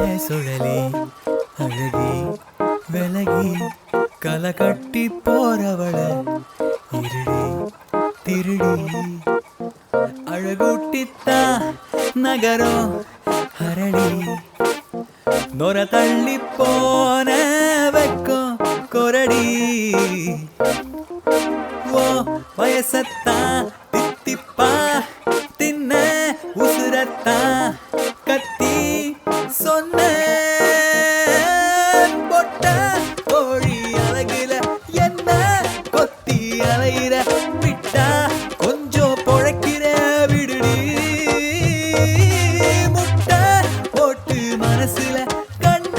ஏன் சுழலி அழகி விலகி களை கட்டி போறவள இருடி திருடி அழகூட்டித்தான் நகரம் அரடி நொர தள்ளி போன வெக்கம் கொரடி ஓ வயசத்தான் தித்திப்பா தின்ன உசுரத்தான் கத்தி சொன்ன பொட்ட கோழி அழகுல என்ன கொத்தி அலையிற விட்டா கொஞ்சம் பொழைக்கிற விடுடி முட்டை போட்டு மனசுல கண்ண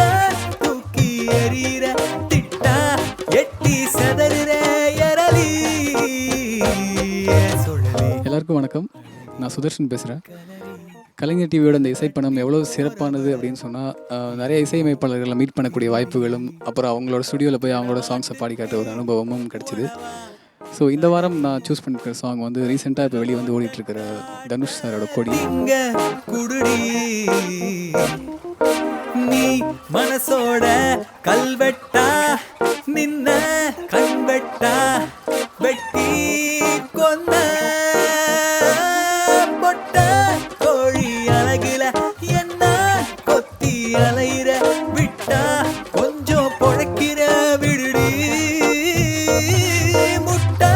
தூக்கி எறிகிற திட்டா எட்டி செதறுற எரலி சுழலி. எல்லாருக்கும் வணக்கம். நான் சுதர்ஷன் பேசுகிறேன். கலைஞர் டிவியோட இந்த இசைப்பணம் எவ்வளோ சிறப்பானது அப்படின்னு சொன்னால், நிறைய இசையமைப்பாளர்களை மீட் பண்ணக்கூடிய வாய்ப்புகளும், அப்புறம் அவங்களோட ஸ்டுடியோவில் போய் அவங்களோட சாங்ஸை பாடி காட்ட ஒரு அனுபவமும் கிடச்சிது. ஸோ இந்த வாரம் நான் சூஸ் பண்ணிருக்கிற சாங் வந்து ரீசெண்டாக இப்போ வெளியே வந்து ஓடிட்டுருக்கிற தனுஷ் சாரோட கொடி. நீ மனசோட கல்வெட்டா நின்ன கண்வெட்டா வெட்டி கொன்ன பொட்ட கோழி அழகுல என்ன கொத்தி அலையிற விட்டா கொஞ்சம் பொழைக்கிற விடுடி முட்டை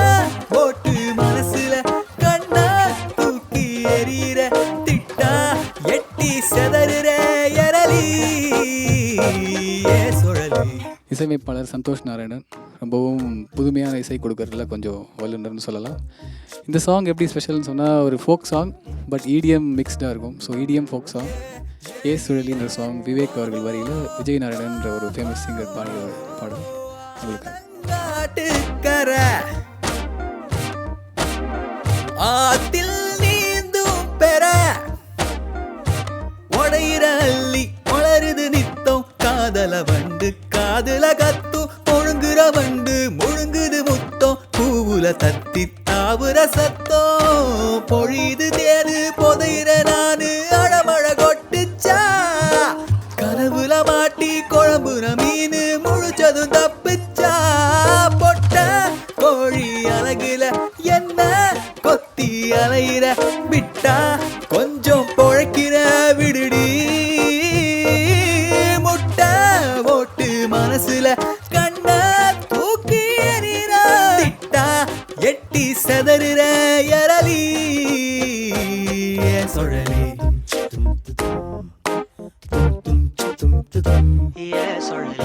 போட்டு மனசுல கண்ணா தூக்கி எறிகிற திட்டா எட்டி செதறுற எரலி சுழலி. இசையமைப்பாளர் சந்தோஷ் நாராயணன் ரொம்பவும் புதுமையான இசை கொடுக்கறதுல கொஞ்சம் வல்லுநர்னு சொல்லலாம். இந்த சாங் எப்படி ஸ்பெஷல்னு சொன்னால், ஒரு ஃபோக் சாங் பட் இடிஎம் மிக்ஸ்டாக இருக்கும். So EDM folk song. ஏ சுழலின்ற சாங் விவேக் அவர்கள் வரியில் விஜய் நாராயணன்ற ஒரு ஃபேமஸ் சிங்கர் பாடிய ஒரு பாடல் உங்களுக்கு. ஆத்தில் நீந்தும் பெற ஒடையிற அள்ளி ஒளருது நித்தம் காதல வண்டு காதுல கத்தும் முழுங்குற வண்டு முழுங்குது முத்தம் பூவுல தத்தி தாவுற சத்தம் பொழிது தேனு பொதையிற நானு அடமழ கொட்டுச்சா கனவுல மாட்டி குழம்புற மீனு முழிச்சதும் தப்பிச்சா பொட்ட கோழி அழகுல என்ன கொத்தி அலையிற விட்டா கொஞ்சம் பொழைக்கிற விடுடி முட்டை போட்டு மனசுல கண்ண தூக்கி எறிகிற திட்டா எட்டி செதறுற எரலி சுழலி. Yeah, sorry.